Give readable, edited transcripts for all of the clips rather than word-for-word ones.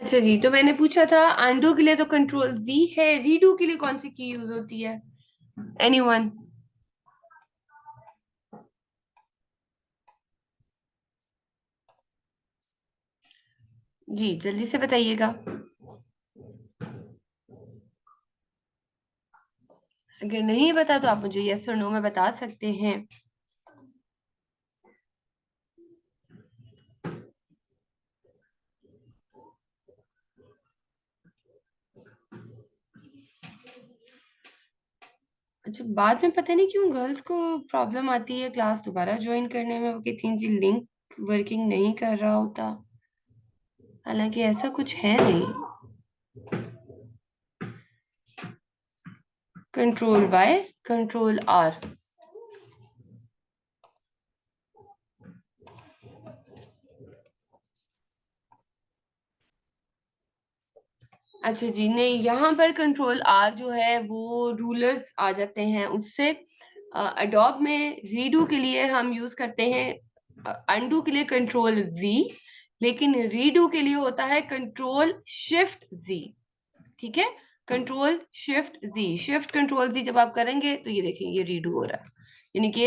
अच्छा जी, तो मैंने पूछा था अंडू के लिए तो कंट्रोल Z है, रीडू के लिए कौन सी की यूज होती है? एनीवन? जी जल्दी से बताइएगा। अगर नहीं पता तो आप मुझे यस और नो में बता सकते हैं। अच्छा, बाद में पता नहीं क्यों गर्ल्स को प्रॉब्लम आती है क्लास दोबारा ज्वाइन करने में, वो कहती हैं जी लिंक वर्किंग नहीं कर रहा होता। हालांकि ऐसा कुछ है नहीं। Control by control R. अच्छा जी, नहीं, यहाँ पर कंट्रोल आर जो है वो रूलर्स आ जाते हैं उससे। अडोब में रीडू के लिए हम यूज करते हैं अनडू के लिए कंट्रोल Z, लेकिन रीडू के लिए होता है कंट्रोल शिफ्ट Z। ठीक है, control shift Z, shift control Z जब आप करेंगे तो ये देखिए ये रीडू हो रहा है। यानी कि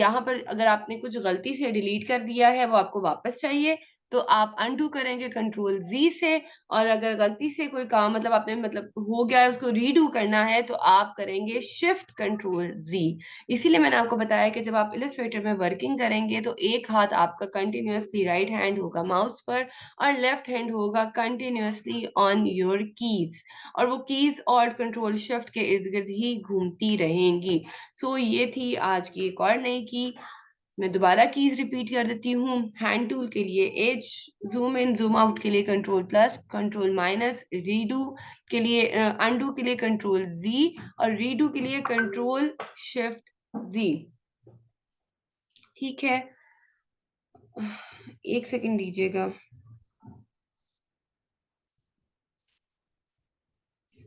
यहाँ पर अगर आपने कुछ गलती से डिलीट कर दिया है वो आपको वापस चाहिए, तो आप अनडू करेंगे कंट्रोल Z से। और अगर गलती से कोई काम मतलब आपने मतलब हो गया है उसको रीडू करना है तो आप करेंगे शिफ्ट कंट्रोल Z। इसीलिए मैंने आपको बताया कि जब आप इलस्ट्रेटर में वर्किंग करेंगे तो एक हाथ आपका कंटिन्यूअसली राइट हैंड होगा माउस पर और लेफ्ट हैंड होगा कंटिन्यूअसली ऑन योर कीज, और वो कीज और कंट्रोल शिफ्ट के इर्द गिर्द ही घूमती रहेंगी। सो ये थी आज की एक और नई की। मैं दोबारा कीज रिपीट कर देती हूँ। हैंड टूल के लिए H, zoom in zoom out के लिए control plus, control minus, redo के लिए अनडू के लिए कंट्रोल Z, और रीडू के लिए कंट्रोल शिफ्ट Z। ठीक है, एक सेकंड दीजिएगा।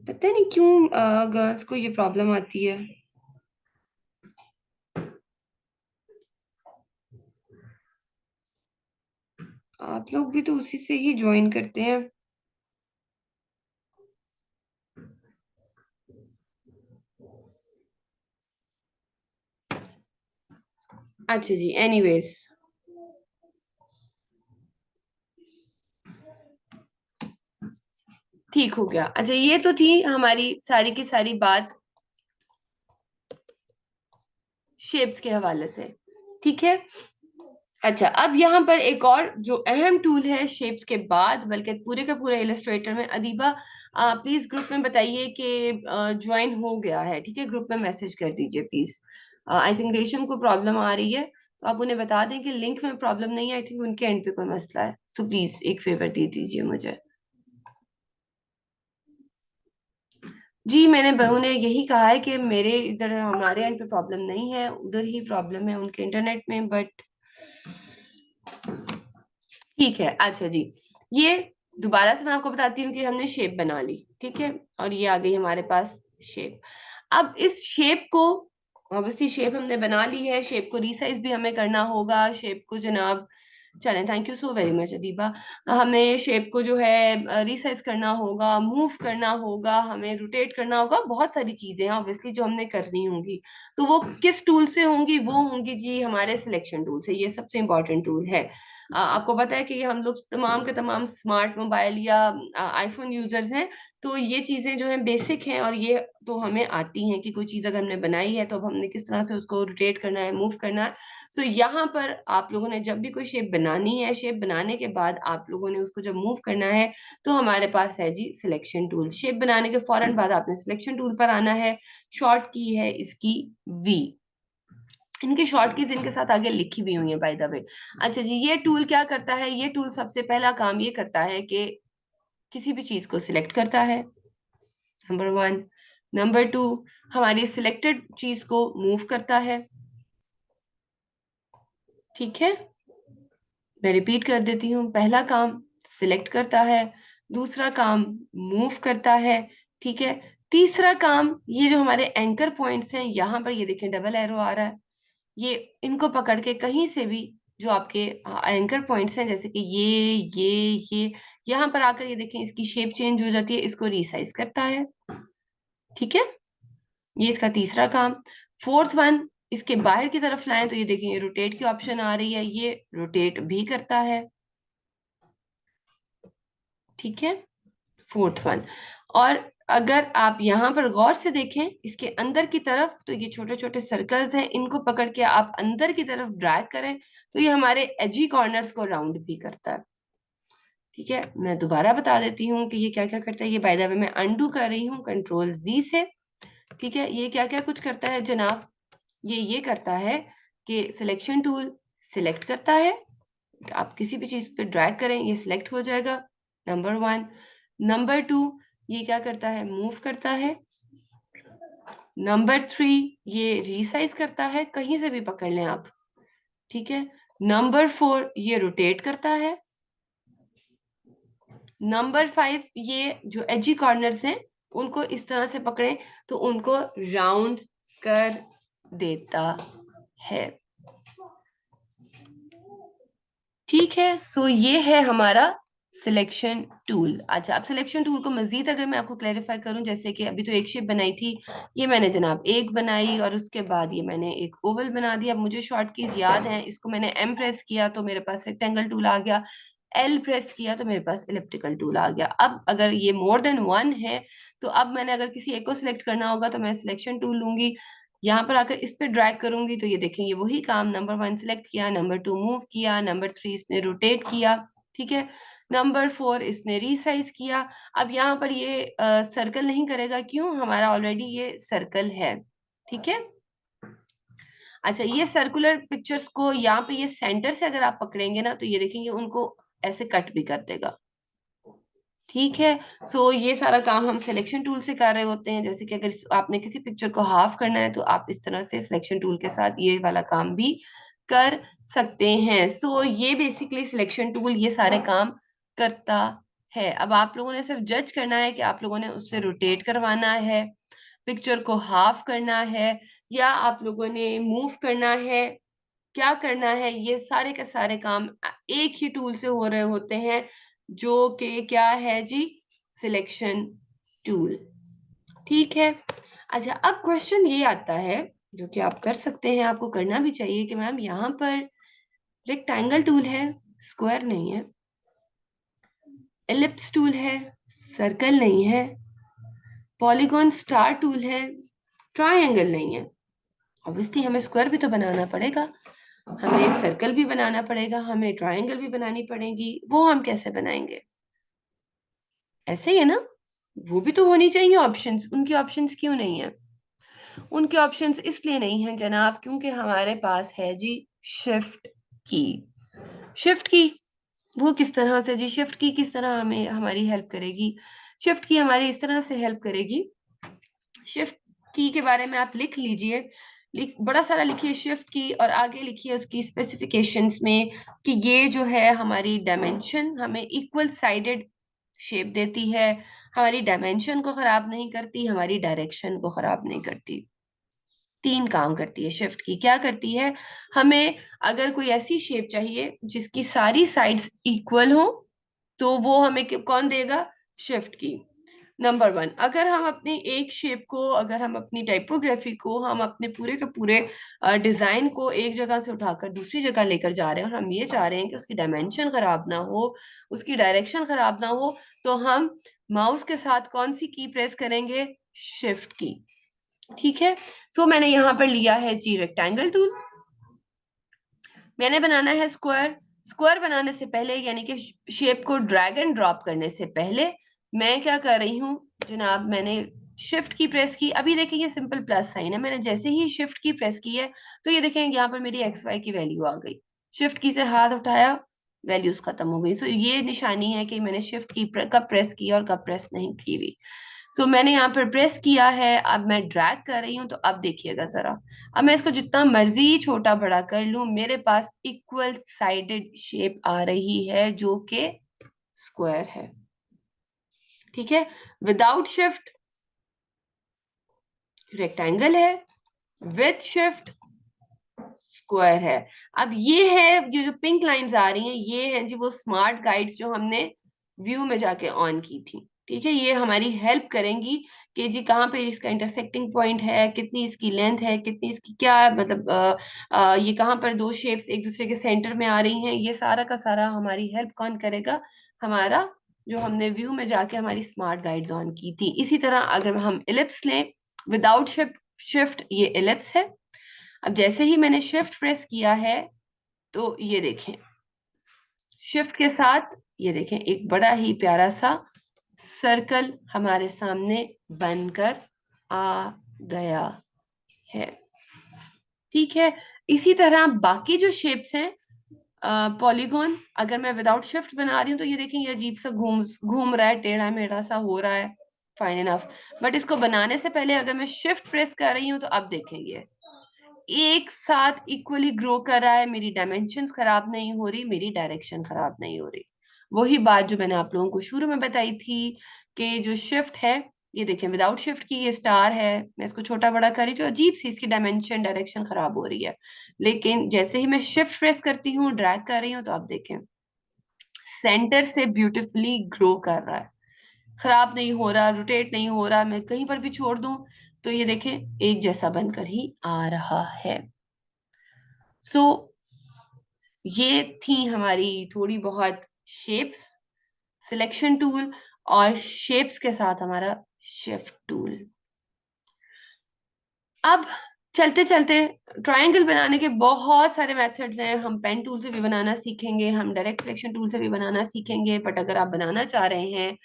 पता नहीं क्यों गर्ल्स को ये प्रॉब्लम आती है। आप लोग भी तो उसी से ही ज्वाइन करते हैं। अच्छा जी, एनीवेज, ठीक हो गया। अच्छा, ये तो थी हमारी सारी की सारी बात शेप्स के हवाले से। ठीक है। अच्छा, अब यहाँ पर एक और जो अहम टूल है शेप्स के बाद, बल्कि पूरे का पूरा इलस्ट्रेटर में, अदीबा प्लीज ग्रुप में बताइए कि ज्वाइन हो गया है। ठीक है, ग्रुप में मैसेज कर दीजिए प्लीज। आई थिंक रेशम को प्रॉब्लम आ रही है, तो आप उन्हें बता दें कि लिंक में प्रॉब्लम नहीं है, आई थिंक उनके एंड पे कोई मसला है। सो प्लीज एक फेवर दे दीजिए मुझे। जी, मैंने बहू ने यही कहा है कि मेरे इधर हमारे एंड पे प्रॉब्लम नहीं है, उधर ही प्रॉब्लम है उनके इंटरनेट में, बट ठीक है। अच्छा जी, ये दोबारा से मैं आपको बताती हूँ कि हमने शेप बना ली। ठीक है, और ये आ गई हमारे पास शेप। अब इस शेप को, ऑब्वियसली शेप हमने बना ली है, शेप को रीसाइज भी हमें करना होगा। शेप को जनाब, चलें, thank you so very much Adiba. हमें शेप को जो है रिसाइज करना होगा, मूव करना होगा, हमें रोटेट करना होगा, बहुत सारी चीजें हैं ऑब्वियसली जो हमने करनी होंगी। तो वो किस टूल से होंगी? वो होंगी जी हमारे सिलेक्शन टूल से। ये सबसे इंपॉर्टेंट टूल है। आपको पता है कि हम लोग तमाम के तमाम स्मार्ट मोबाइल या आईफोन यूजर्स हैं, तो ये चीजें जो हैं बेसिक हैं, और ये तो हमें आती हैं कि कोई चीज अगर हमने बनाई है तो अब हमने किस तरह से उसको रोटेट करना है, मूव करना है। सो यहाँ पर आप लोगों ने जब भी कोई शेप बनानी है, शेप बनाने के बाद आप लोगों ने उसको जब मूव करना है, तो हमारे पास है जी सिलेक्शन टूल। शेप बनाने के फौरन बाद आपने सिलेक्शन टूल पर आना है। शॉर्ट की है इसकी V। इनकी शॉर्ट कीज इनके साथ आगे लिखी भी हुई है बाय द वे। अच्छा जी, ये टूल क्या करता है? ये टूल सबसे पहला काम ये करता है कि किसी भी चीज को सिलेक्ट करता है, नंबर वन। नंबर टू, हमारी सिलेक्टेड चीज को मूव करता है। ठीक है, मैं रिपीट कर देती हूँ। पहला काम सिलेक्ट करता है, दूसरा काम मूव करता है। ठीक है, तीसरा काम, ये जो हमारे एंकर पॉइंट्स हैं यहाँ पर, ये देखें डबल एरो आ रहा है, ये इनको पकड़ के कहीं से भी जो आपके एंकर पॉइंट्स हैं, जैसे कि ये यहाँ पर आकर ये देखें इसकी शेप चेंज हो जाती है, इसको रिसाइज करता है। ठीक है, ये इसका तीसरा काम। फोर्थ वन, इसके बाहर की तरफ लाएं तो ये देखें ये रोटेट की ऑप्शन आ रही है, ये रोटेट भी करता है। ठीक है, फोर्थ वन। और अगर आप यहाँ पर गौर से देखें इसके अंदर की तरफ, तो ये छोटे छोटे सर्कल्स हैं, इनको पकड़ के आप अंदर की तरफ ड्रैग करें तो ये हमारे एजी कॉर्नर्स को राउंड भी करता है। ठीक है, मैं दोबारा बता देती हूँ कि ये क्या क्या करता है। ये बाय द वे मैं अनडू कर रही हूँ कंट्रोल जी से। ठीक है, ये क्या क्या कुछ करता है जनाब, ये करता है कि सिलेक्शन टूल सिलेक्ट करता है, आप किसी भी चीज पे ड्रैग करें ये सिलेक्ट हो जाएगा, नंबर वन। नंबर टू, ये क्या करता है, मूव करता है। नंबर थ्री, ये रिसाइज करता है, कहीं से भी पकड़ लें आप। ठीक है, नंबर फोर, ये रोटेट करता है। नंबर फाइव, ये जो एजी कॉर्नर्स हैं उनको इस तरह से पकड़े तो उनको राउंड कर देता है। ठीक है, सो ये है हमारा सिलेक्शन टूल। अच्छा, अब सिलेक्शन टूल को मजीद अगर मैं आपको क्लैरिफाई करूं, जैसे कि अभी तो एक शेप बनाई थी, ये मैंने जनाब एक बनाई और उसके बाद ये मैंने एक ओवल बना दिया। अब मुझे शॉर्ट कीज याद है, इसको मैंने एम प्रेस किया तो मेरे पास रेक्टेंगल टूल आ गया, एल प्रेस किया तो मेरे पास इलिप्टिकल टूल आ गया। अब अगर ये मोर देन वन है तो अब मैंने अगर किसी एक को सिलेक्ट करना होगा तो मैं सिलेक्शन टूल लूंगी, यहाँ पर आकर इस पे ड्रैग करूंगी तो ये देखेंगे वही काम, नंबर वन सिलेक्ट किया, नंबर टू मूव किया, नंबर थ्री इसने रोटेट किया। ठीक है, नंबर फोर इसने रिसाइज किया। अब यहाँ पर ये सर्कल नहीं करेगा, क्यों, हमारा ऑलरेडी ये सर्कल है। ठीक है, अच्छा, ये सर्कुलर पिक्चर्स को यहाँ पे ये सेंटर से अगर आप पकड़ेंगे ना तो ये देखेंगे उनको ऐसे कट भी कर देगा। ठीक है, सो ये सारा काम हम सिलेक्शन टूल से कर रहे होते हैं। जैसे कि अगर आपने किसी पिक्चर को हाफ करना है तो आप इस तरह से सिलेक्शन टूल के साथ ये वाला काम भी कर सकते हैं। सो ये बेसिकली सिलेक्शन टूल ये सारे काम करता है। अब आप लोगों ने सिर्फ जज करना है कि आप लोगों ने उससे रोटेट करवाना है, पिक्चर को हाफ करना है, या आप लोगों ने मूव करना है, क्या करना है। ये सारे के सारे काम एक ही टूल से हो रहे होते हैं, जो कि क्या है जी, सिलेक्शन टूल। ठीक है, अच्छा, अब क्वेश्चन ये आता है जो कि आप कर सकते हैं, आपको करना भी चाहिए कि मैम यहाँ पर रेक्टेंगल टूल है, स्क्वायर नहीं है, एलिप्स टूल है, सर्कल नहीं है, पॉलीगॉन स्टार टूल है, ट्रायंगल नहीं है। ऑब्वियसली हमें स्क्वायर भी तो बनाना पड़ेगा, हमें सर्कल भी बनाना पड़ेगा, हमें ट्रायंगल भी बनानी पड़ेगी। वो हम कैसे बनाएंगे, ऐसे ही है ना, वो भी तो होनी चाहिए ऑप्शंस, उनकी ऑप्शंस क्यों नहीं है? उनके ऑप्शंस इसलिए नहीं है जनाब क्योंकि हमारे पास है जी शिफ्ट की। शिफ्ट की वो किस तरह से जी, शिफ्ट की किस तरह हमें हमारी हेल्प करेगी? शिफ्ट की हमारी इस तरह से हेल्प करेगी, शिफ्ट की के बारे में आप लिख लीजिए, बड़ा सारा लिखिए शिफ्ट की, और आगे लिखिए उसकी स्पेसिफिकेशंस में कि ये जो है हमारी डायमेंशन हमें इक्वल साइडेड शेप देती है, हमारी डायमेंशन को खराब नहीं करती, हमारी डायरेक्शन को खराब नहीं करती। तीन काम करती है शिफ्ट की। क्या करती है, हमें अगर कोई ऐसी शेप चाहिए जिसकी सारी साइड्स इक्वल हो तो वो हमें कौन देगा, शिफ्ट की। नंबर वन, अगर हम अपनी एक शेप को, अगर हम अपनी टाइपोग्राफी को, हम अपने पूरे के पूरे डिजाइन को एक जगह से उठाकर दूसरी जगह लेकर जा रहे हैं और हम ये चाह रहे हैं कि उसकी डायमेंशन खराब ना हो, उसकी डायरेक्शन खराब ना हो, तो हम माउस के साथ कौन सी की प्रेस करेंगे, शिफ्ट की। ठीक है, सो मैंने यहाँ पर लिया है जी रेक्टेंगल टूल, मैंने बनाना है स्क्वायर। स्क्वायर बनाने से पहले यानी कि शेप को ड्रैग एंड ड्रॉप करने से पहले मैं क्या कर रही हूँ जनाब, मैंने शिफ्ट की प्रेस की। अभी देखिए ये सिंपल प्लस साइन है, मैंने जैसे ही शिफ्ट की प्रेस की है तो ये देखें यहाँ पर मेरी एक्स वाई की वैल्यू आ गई। शिफ्ट की से हाथ उठाया, वैल्यूज खत्म हो गई। सो ये निशानी है कि मैंने शिफ्ट की कब प्रेस की और कब प्रेस नहीं की हुई। सो मैंने यहाँ पर प्रेस किया है, अब मैं ड्रैग कर रही हूँ, तो अब देखिएगा जरा, अब मैं इसको जितना मर्जी छोटा बड़ा कर लूं मेरे पास इक्वल साइडेड शेप आ रही है जो कि स्क्वायर है। ठीक है, विदाउट शिफ्ट रेक्टेंगल है, विद शिफ्ट स्क्वायर है। अब ये है जो पिंक लाइंस आ रही हैं, ये है जी वो स्मार्ट गाइड्स जो हमने व्यू में जाके ऑन की थी। ठीक है, ये हमारी हेल्प करेंगी कि जी कहाँ पे इसका इंटरसेक्टिंग पॉइंट है, कितनी इसकी लेंथ है, कितनी इसकी क्या मतलब ये कहाँ पर दो शेप्स एक दूसरे के सेंटर में आ रही हैं। ये सारा का सारा हमारी हेल्प कौन करेगा? हमारा जो हमने व्यू में जाके हमारी स्मार्ट गाइड्स ऑन की थी। इसी तरह अगर हम इलिप्स लें विदाउट शिफ्ट, ये इलिप्स है। अब जैसे ही मैंने शिफ्ट प्रेस किया है तो ये देखें, शिफ्ट के साथ ये देखें एक बड़ा ही प्यारा सा सर्कल हमारे सामने बनकर आ गया है। ठीक है, इसी तरह बाकी जो शेप्स हैं, पॉलीगॉन अगर मैं विदाउट शिफ्ट बना रही हूँ तो ये देखें ये अजीब सा घूम घूम रहा है, टेढ़ा मेढ़ा सा हो रहा है, फाइन इनफ। बट इसको बनाने से पहले अगर मैं शिफ्ट प्रेस कर रही हूँ तो अब देखेंगे एक साथ इक्वली ग्रो कर रहा है, मेरी डायमेंशन खराब नहीं हो रही, मेरी डायरेक्शन खराब नहीं हो रही। वही बात जो मैंने आप लोगों को शुरू में बताई थी कि जो शिफ्ट है, ये देखें विदाउट शिफ्ट की ये स्टार है, मैं इसको छोटा बड़ा करी जो अजीब सी इसकी डायमेंशन डायरेक्शन खराब हो रही है। लेकिन जैसे ही मैं शिफ्ट प्रेस करती हूँ, ड्रैग कर रही हूँ, तो आप देखें सेंटर से ब्यूटिफुली ग्रो कर रहा है, खराब नहीं हो रहा, रोटेट नहीं हो रहा। मैं कहीं पर भी छोड़ दूं तो ये देखें एक जैसा बनकर ही आ रहा है। सो ये थी हमारी थोड़ी बहुत शेप्स, सिलेक्शन टूल और शेप्स के साथ हमारा शिफ्ट टूल। अब चलते चलते ट्रायंगल बनाने के बहुत सारे मेथड्स हैं। हम पेन टूल से भी बनाना सीखेंगे, हम डायरेक्ट सिलेक्शन टूल से भी बनाना सीखेंगे। बट अगर आप बनाना चाह रहे हैं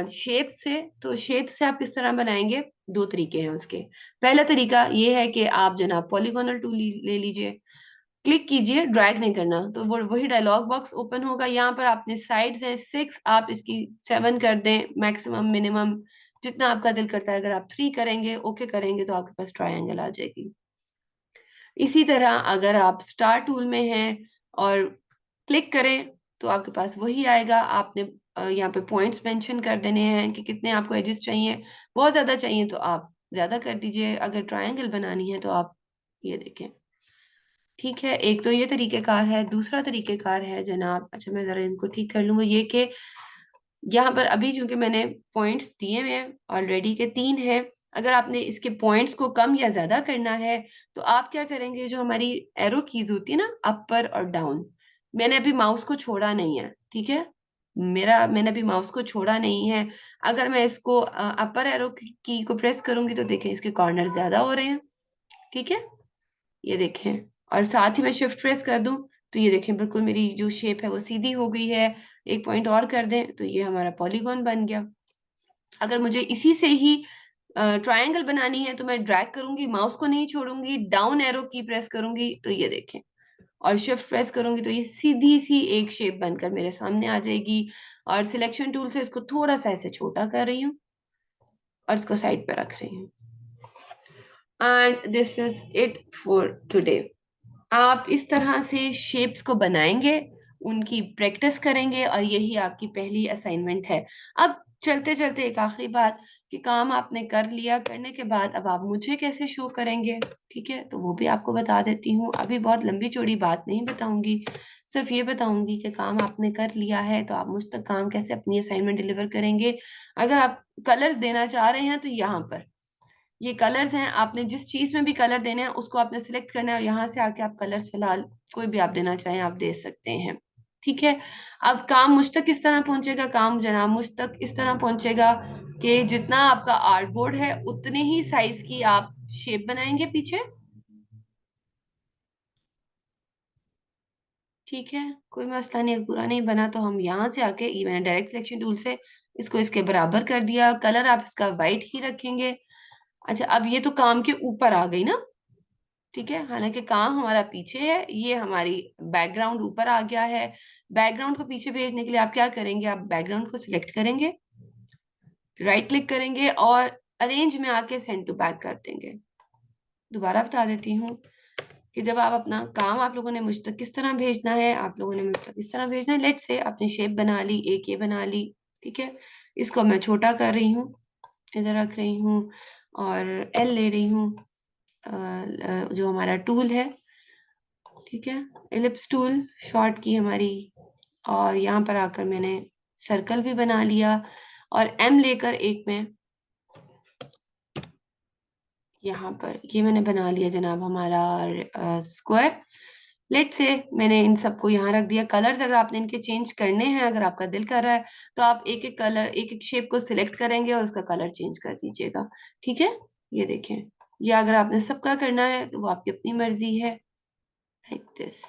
शेप से, तो शेप से आप किस तरह बनाएंगे? दो तरीके हैं उसके। पहला तरीका ये है कि आप जनाब पॉलीगोनल टूल ले लीजिए, क्लिक कीजिए, ड्रैग नहीं करना, तो वो वही डायलॉग बॉक्स ओपन होगा। यहाँ पर आपने साइड्स हैं 6, आप इसकी 7 कर दें, मैक्सिमम मिनिमम जितना आपका दिल करता है। अगर आप 3 करेंगे, ओके करेंगे, तो आपके पास ट्रायंगल आ जाएगी। इसी तरह अगर आप स्टार टूल में हैं और क्लिक करें तो आपके पास वही आएगा। आपने यहाँ पे पॉइंट्स मेंशन कर देने हैं कि कितने आपको एजेस चाहिए। बहुत ज्यादा चाहिए तो आप ज्यादा कर दीजिए, अगर ट्रायंगल बनानी है तो आप ये देखें। ठीक है, एक तो ये तरीकेकार है। दूसरा तरीकेकार है जनाब, अच्छा मैं जरा इनको ठीक कर लूंगा, ये कि यहाँ पर अभी चूंकि मैंने पॉइंट्स दिए हुए हैं ऑलरेडी के 3 हैं, अगर आपने इसके पॉइंट्स को कम या ज्यादा करना है तो आप क्या करेंगे, जो हमारी एरो कीज होती है ना, अपर और डाउन, मैंने अभी माउस को छोड़ा नहीं है। ठीक है, मैंने अभी माउस को छोड़ा नहीं है। अगर मैं इसको अपर एरो की को प्रेस करूंगी तो देखें इसके कॉर्नर ज्यादा हो रहे हैं। ठीक है, ये देखें, और साथ ही मैं शिफ्ट प्रेस कर दूं तो ये देखें बिल्कुल मेरी जो शेप है वो सीधी हो गई है। एक पॉइंट और कर दें तो ये हमारा पॉलीगॉन बन गया। अगर मुझे इसी से ही ट्रायंगल बनानी है तो मैं ड्रैग करूंगी, माउस को नहीं छोड़ूंगी, डाउन एरो की प्रेस करूंगी तो ये देखें, और शिफ्ट प्रेस करूंगी तो ये सीधी सी एक शेप बनकर मेरे सामने आ जाएगी। और सिलेक्शन टूल से इसको थोड़ा सा ऐसे छोटा कर रही हूँ और इसको साइड पे रख रही हूँ। And this is it for today. आप इस तरह से शेप्स को बनाएंगे, उनकी प्रैक्टिस करेंगे, और यही आपकी पहली असाइनमेंट है। अब चलते चलते एक आखिरी बात कि काम आपने कर लिया, करने के बाद अब आप मुझे कैसे शो करेंगे? ठीक है, तो वो भी आपको बता देती हूँ। अभी बहुत लंबी चौड़ी बात नहीं बताऊंगी, सिर्फ ये बताऊंगी कि काम आपने कर लिया है तो आप मुझ तक काम कैसे अपनी असाइनमेंट डिलीवर करेंगे। अगर आप कलर्स देना चाह रहे हैं तो यहाँ पर ये कलर्स हैं, आपने जिस चीज में भी कलर देने हैं उसको आपने सिलेक्ट करना है और यहाँ से आके आप कलर्स फिलहाल कोई भी आप देना चाहें आप दे सकते हैं। ठीक है, अब काम मुझ तक किस तरह पहुंचेगा? काम जनाब मुझ तक इस तरह पहुंचेगा कि जितना आपका आर्टबोर्ड है उतने ही साइज की आप शेप बनाएंगे पीछे। ठीक है, कोई मसला नहीं, अगर पूरा नहीं बना तो हम यहाँ से आके, ये मैंने डायरेक्ट सिलेक्शन टूल से इसको इसके बराबर कर दिया। कलर आप इसका व्हाइट ही रखेंगे। अच्छा, अब ये तो काम के ऊपर आ गई ना। ठीक है, हालांकि काम हमारा पीछे है, ये हमारी बैकग्राउंड ऊपर आ गया है। बैकग्राउंड को पीछे भेजने के लिए आप क्या करेंगे, आप बैकग्राउंड को सिलेक्ट करेंगे, राइट क्लिक करेंगे और अरेंज में आके सेंड टू बैक कर देंगे। दोबारा बता देती हूँ कि जब आप अपना काम आप लोगों ने मुझ तक किस तरह भेजना है, आप लोगों ने मुझ तक किस तरह भेजना है। लेट से आपने शेप बना ली, एक ये बना ली। ठीक है, इसको मैं छोटा कर रही हूँ, इधर रख रही हूँ और एल ले रही हूँ, जो हमारा टूल है ठीक है, एलिप्स टूल शॉर्ट की हमारी, और यहाँ पर आकर मैंने सर्कल भी बना लिया, और एम लेकर एक में यहाँ पर ये मैंने बना लिया जनाब हमारा स्क्वायर। लेट से मैंने इन सबको यहाँ रख दिया। कलर्स अगर आपने इनके चेंज करने हैं, अगर आपका दिल कर रहा है, तो आप एक एक कलर, एक एक शेप को सिलेक्ट करेंगे और उसका कलर चेंज कर दीजिएगा। ठीक है, ये देखें, ये अगर आपने सबका करना है तो वो आपकी अपनी मर्जी है। लाइक दिस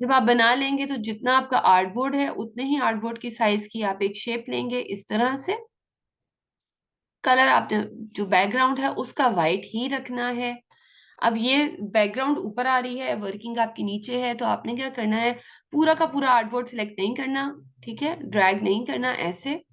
जब आप बना लेंगे तो जितना आपका आर्टबोर्ड है उतने ही आर्टबोर्ड की साइज की आप एक शेप लेंगे इस तरह से। कलर आपने जो बैकग्राउंड है उसका वाइट ही रखना है। अब ये बैकग्राउंड ऊपर आ रही है, वर्किंग आपकी नीचे है, तो आपने क्या करना है, पूरा का पूरा आर्टबोर्ड सिलेक्ट नहीं करना, ठीक है, ड्रैग नहीं करना ऐसे।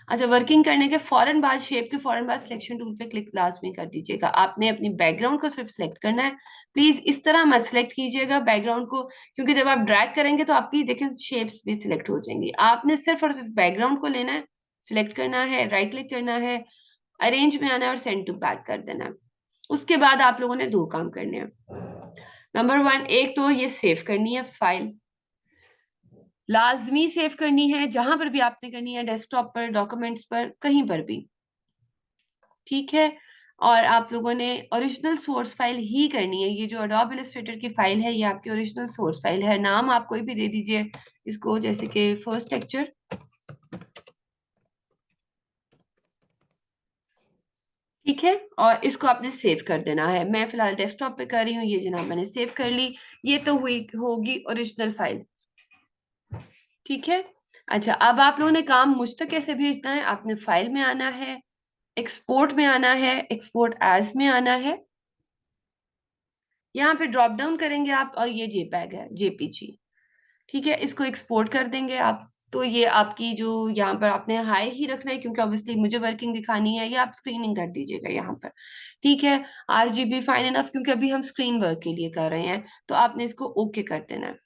अच्छा, वर्किंग करने के फौरन बाद, शेप के फौरन बाद सिलेक्शन टूल पे क्लिक लाजमी कर दीजिएगा। आपने अपनी बैकग्राउंड को सिर्फ सिलेक्ट करना है। प्लीज इस तरह मत सिलेक्ट कीजिएगा बैकग्राउंड को, क्योंकि जब आप ड्रैग करेंगे तो आपकी देखें शेप्स भी सिलेक्ट हो जाएंगी। आपने सिर्फ और सिर्फ बैकग्राउंड को लेना है, सिलेक्ट करना है, राइट क्लिक करना है, अरेंज में आना है और सेंड टू बैक कर देना है। उसके बाद आप लोगों ने दो काम करने हैं। नंबर वन, एक तो ये सेव करनी है फाइल, लाजमी सेव करनी है, जहां पर भी आपने करनी है, डेस्कटॉप पर, डॉक्यूमेंट्स पर, कहीं पर भी। ठीक है, और आप लोगों ने ओरिजिनल सोर्स फाइल ही करनी है। ये जो अडोब इलस्ट्रेटर की फाइल है ये आपकी ओरिजिनल सोर्स फाइल है। नाम आप कोई भी दे दीजिए इसको, जैसे कि फर्स्ट लेक्चर। ठीक है, और इसको आपने सेव कर देना है। मैं फिलहाल डेस्कटॉप पे कर रही हूँ, ये जनाब मैंने सेव कर ली। ये तो हुई होगी ओरिजिनल फाइल। ठीक है, अच्छा, अब आप लोगों ने काम मुझ तक कैसे भेजना है, आपने फाइल में आना है, एक्सपोर्ट में आना है, एक्सपोर्ट एज में आना है, यहाँ पे ड्रॉप डाउन करेंगे आप, और ये जेपैग है, जेपीजी। ठीक है, इसको एक्सपोर्ट कर देंगे आप। तो ये आपकी जो यहाँ पर आपने हाई ही रखना है, क्योंकि ऑब्वियसली मुझे वर्किंग दिखानी है, या आप स्क्रीनिंग कर दीजिएगा यहाँ पर। ठीक है, आरजीबी फाइन इनफ, क्योंकि अभी हम स्क्रीन वर्क के लिए कर रहे हैं, तो आपने इसको ओके कर देना है।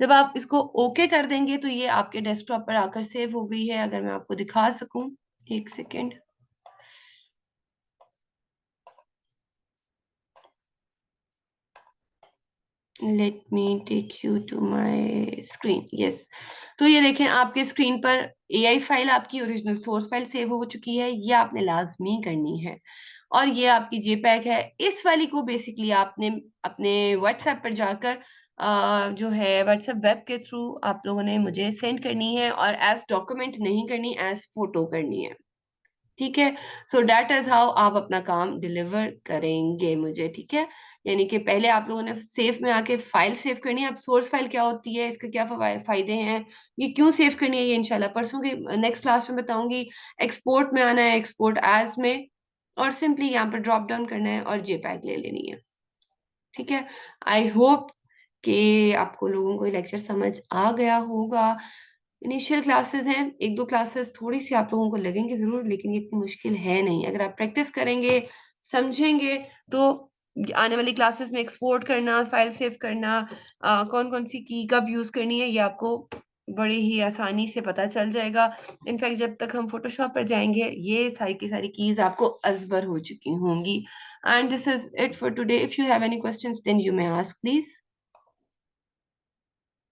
जब आप इसको ओके कर देंगे तो ये आपके डेस्कटॉप पर आकर सेव हो गई है। अगर मैं आपको दिखा सकूं, एक second, let me take you to my screen. Yes, तो ये देखें आपके स्क्रीन पर एआई फाइल, आपकी ओरिजिनल सोर्स फाइल सेव हो चुकी है। ये आपने लाजमी करनी है, और ये आपकी जेपैग है। इस वाली को बेसिकली आपने अपने व्हाट्सएप पर जाकर जो है व्हाट्सएप वेब के थ्रू आप लोगों ने मुझे सेंड करनी है, और एज डॉक्यूमेंट नहीं करनी, एज फोटो करनी है। ठीक है, सो दैट इज हाउ आप अपना काम डिलीवर करेंगे मुझे। ठीक है, यानी कि पहले आप लोगों ने सेव में आके फाइल सेव करनी है। अब सोर्स फाइल क्या होती है, इसके क्या फायदे हैं, ये क्यों सेव करनी है, ये इंशाल्लाह परसों की नेक्स्ट क्लास में बताऊंगी। एक्सपोर्ट में आना है, एक्सपोर्ट एज में, और सिंपली यहाँ पर ड्रॉप डाउन करना है और जेपैग ले लेनी है। ठीक है, आई होप कि आपको लोगों को लेक्चर समझ आ गया होगा। इनिशियल क्लासेस हैं, एक दो क्लासेस थोड़ी सी आप लोगों को लगेंगे जरूर, लेकिन ये इतनी मुश्किल है नहीं। अगर आप प्रैक्टिस करेंगे, समझेंगे, तो आने वाली क्लासेस में एक्सपोर्ट करना, फाइल सेव करना, कौन कौन सी की कब यूज करनी है, ये आपको बड़ी ही आसानी से पता चल जाएगा। इनफैक्ट जब तक हम फोटोशॉप पर जाएंगे ये सारी की सारी कीज आपको अजबर हो चुकी होंगी। And this is it for today. If you have any questions then you may ask please.